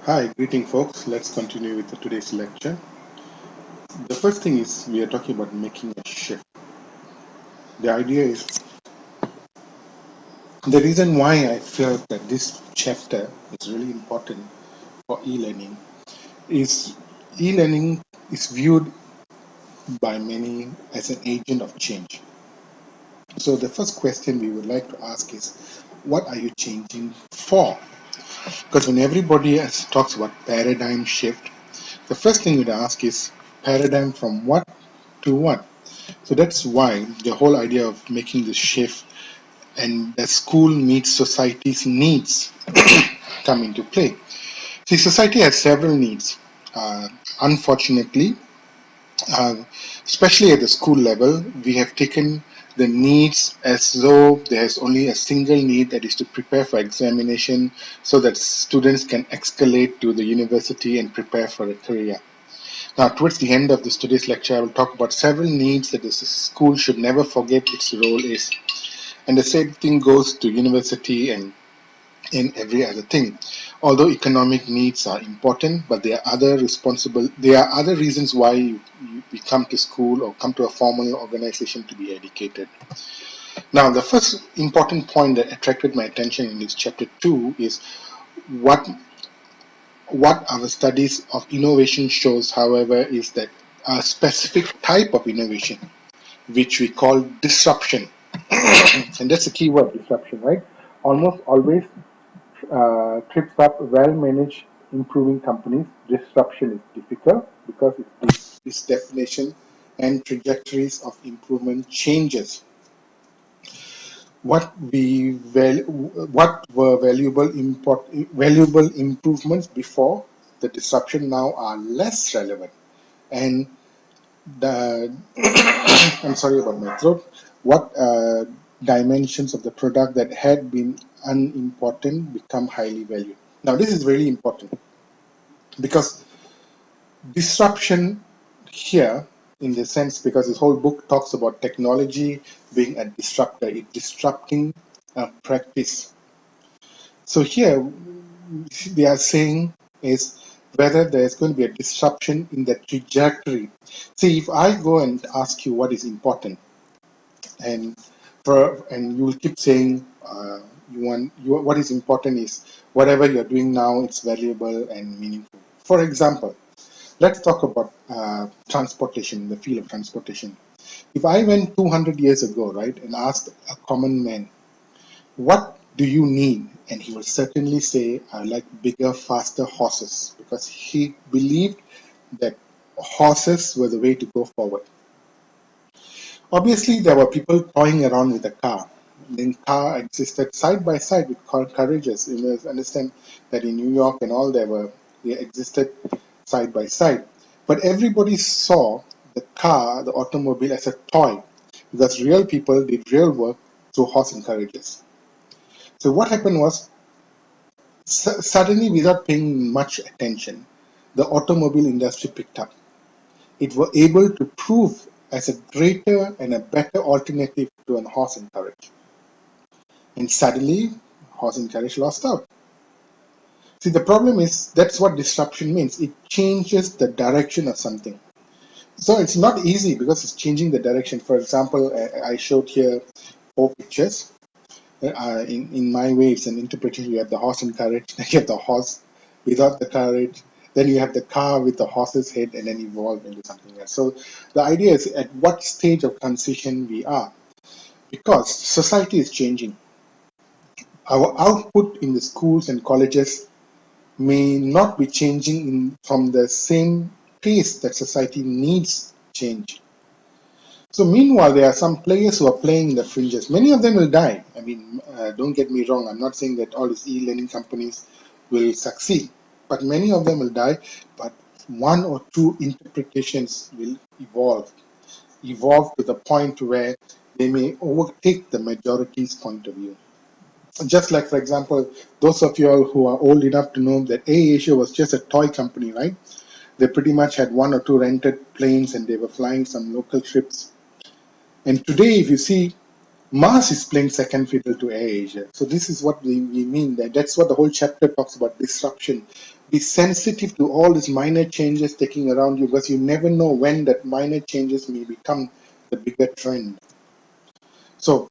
Hi, greeting folks. Let's continue with today's lecture. The first thing is we are talking about making a shift. The idea is the reason why I feel that this chapter is really important for e-learning is e-learning is viewed by many as an agent of change. So the first question we would like to ask is, what are you changing for? Because when everybody talks about paradigm shift, the first thing you'd ask is paradigm from what to what? So that's why the whole idea of making this shift and the school meets society's needs come into play. See, society has several needs. Unfortunately, uh, especially at the school level, we have taken the needs as though there's only a single need, that is to prepare for examination so that students can escalate to the university and prepare for a career. Now, towards the end of today's lecture, I will talk about several needs that the school should never forget its role is. And the same thing goes to university and in every other thing. Although economic needs are important, but there are other reasons why we come to school or come to a formal organization to be educated. Now, the first important point that attracted my attention in this chapter 2 is what what our studies of innovation shows, however, is that a specific type of innovation, which we call disruption, and that's the key word, disruption, right? Almost always trips up well-managed improving companies. Disruption is difficult because its definition and trajectories of improvement changes. What were valuable improvements before the disruption now are less relevant, and the I'm sorry about my throat. What dimensions of the product that had been unimportant become highly valued. Now, this is really important because disruption here, in the sense, because this whole book talks about technology being a disruptor, it disrupting a practice. So here, they are saying is whether there's going to be a disruption in the trajectory. See, if I go and ask you what is important, and you will keep saying what is important is whatever you're doing now, it's valuable and meaningful. For example, let's talk about transportation, the field of transportation. If I went 200 years ago, right, and asked a common man, what do you need? And he will certainly say, I like bigger, faster horses, because he believed that horses were the way to go forward. Obviously, there were people toying around with a car. Then car existed side by side with carriages. You must understand that in New York and all they existed side by side. But everybody saw the car, the automobile, as a toy, because real people did real work through horse and carriages. So what happened was, suddenly, without paying much attention, the automobile industry picked up. It was able to prove as a greater and a better alternative to a horse and carriage. And suddenly, horse and carriage lost out. See, the problem is that's what disruption means. It changes the direction of something. So it's not easy because it's changing the direction. For example, I showed here 4 pictures. In my way, it's an interpretation. You have the horse and carriage, then you have the horse without the carriage, then you have the car with the horse's head, and then evolve into something else. So the idea is at what stage of transition we are, because society is changing. Our output in the schools and colleges may not be changing from the same pace that society needs change. So meanwhile, there are some players who are playing in the fringes. Many of them will die. I mean, don't get me wrong. I'm not saying that all these e-learning companies will succeed, but many of them will die. But one or two interpretations will evolve to the point where they may overtake the majority's point of view. Just like, for example, those of you all who are old enough to know that AirAsia was just a toy company, right? They pretty much had one or two rented planes and they were flying some local trips. And today, if you see, Mars is playing second fiddle to AirAsia. So this is what we mean. That's what the whole chapter talks about, disruption. Be sensitive to all these minor changes taking around you, because you never know when that minor changes may become the bigger trend. So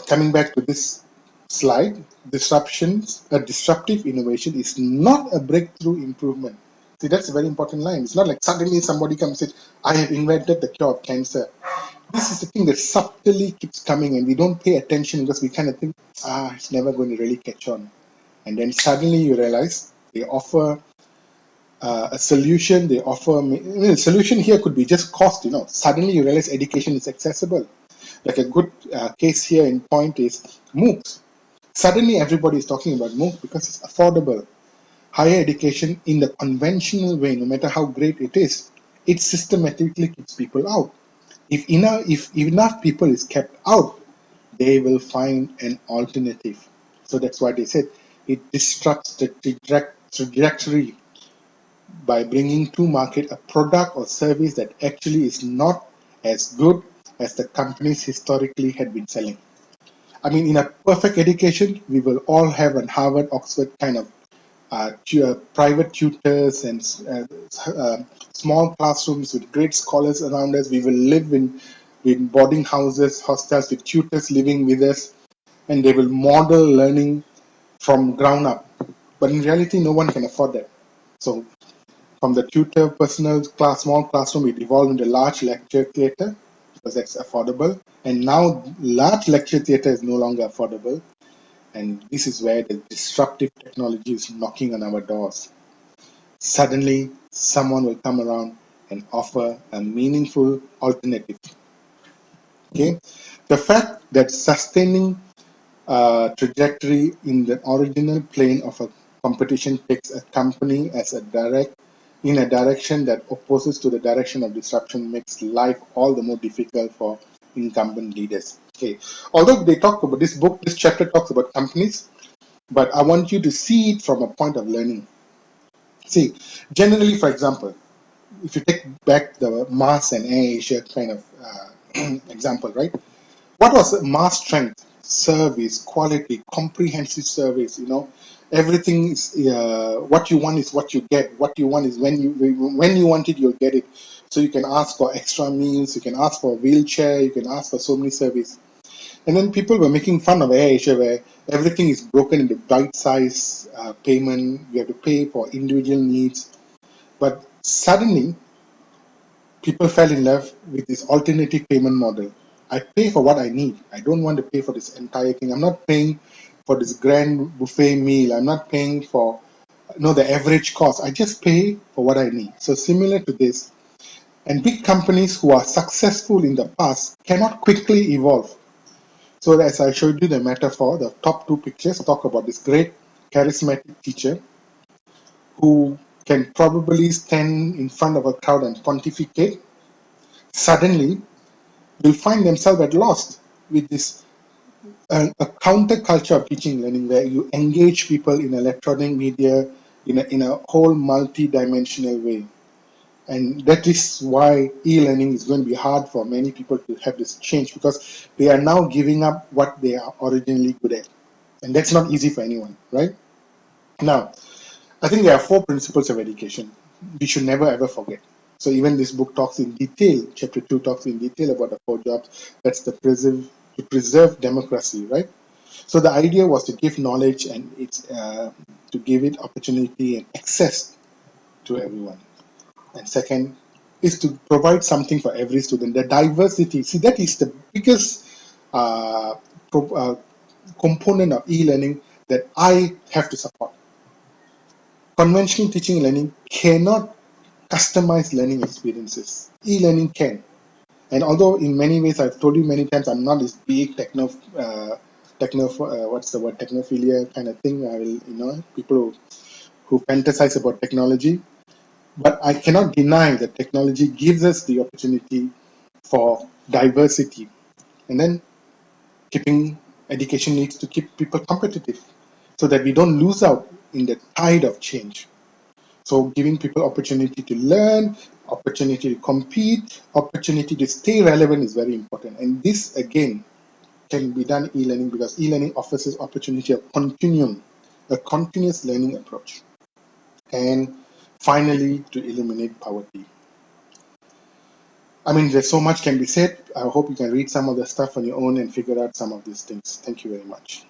coming back to this slide, disruptive innovation is not a breakthrough improvement. See, that's a very important line. It's not like suddenly somebody comes and says, I have invented the cure of cancer. This is the thing that subtly keeps coming, and we don't pay attention because we kind of think, it's never going to really catch on. And then suddenly you realize they offer a solution. They offer, the solution here could be just cost. Suddenly you realize education is accessible. Like a good case here in point is MOOCs. Suddenly everybody is talking about MOOC because it's affordable. Higher education in the conventional way, no matter how great it is, it systematically keeps people out. If enough people is kept out, they will find an alternative. So that's why they said it disrupts the trajectory by bringing to market a product or service that actually is not as good as the companies historically had been selling. I mean, in a perfect education, we will all have a Harvard, Oxford kind of private tutors and small classrooms with great scholars around us. We will live in boarding houses, hostels with tutors living with us, and they will model learning from ground up. But in reality, no one can afford that. So from the tutor personal class, small classroom, it evolved into large lecture theatre because that's affordable. And now large lecture theatre is no longer affordable. And this is where the disruptive technology is knocking on our doors. Suddenly, someone will come around and offer a meaningful alternative. Okay, the fact that sustaining trajectory in the original plane of a competition takes a company as a in a direction that opposes to the direction of disruption makes life all the more difficult for incumbent leaders. Okay, although they talk about this chapter talks about companies, but I want you to see it from a point of learning. See, generally, for example, if you take back the Mars and Air Asia kind of example, right? What was Mars strength? Service, quality, comprehensive service. Everything is what you want is what you get. What you want is when you want it, you'll get it. So you can ask for extra meals, you can ask for a wheelchair, you can ask for so many services. And then people were making fun of Air Asia, where everything is broken into bite-size payment. You have to pay for individual needs. But suddenly, people fell in love with this alternative payment model. I pay for what I need. I don't want to pay for this entire thing. I'm not paying for this grand buffet meal. I'm not paying for the average cost. I just pay for what I need. So similar to this, and big companies who are successful in the past cannot quickly evolve. So as I showed you the metaphor, the top two pictures talk about this great charismatic teacher who can probably stand in front of a crowd and pontificate. Suddenly, will find themselves at lost with this a counterculture of teaching learning where you engage people in electronic media in a whole multi-dimensional way. And that is why e-learning is going to be hard for many people to have this change, because they are now giving up what they are originally good at. And that's not easy for anyone, right? Now, I think there are 4 principles of education we should never ever forget. So even this book talks in detail, chapter 2 talks in detail about the 4 jobs. That's to preserve democracy, right? So the idea was to give knowledge and to give it opportunity and access to everyone. And second is to provide something for every student. The diversity, see, that is the biggest uh, component of e-learning that I have to support. Conventional teaching and learning cannot customize learning experiences. E-learning can. And although in many ways I've told you many times I'm not this big what's the word, technophilia kind of thing. I will, people who fantasize about technology, but I cannot deny that technology gives us the opportunity for diversity. And then keeping education needs to keep people competitive so that we don't lose out in the tide of change. So giving people opportunity to learn, opportunity to compete, opportunity to stay relevant is very important. And this again can be done e-learning because e-learning offers us opportunity of continuum, a continuous learning approach. and finally to eliminate poverty. I mean, there's so much can be said. I hope you can read some of the stuff on your own and figure out some of these things. Thank you very much.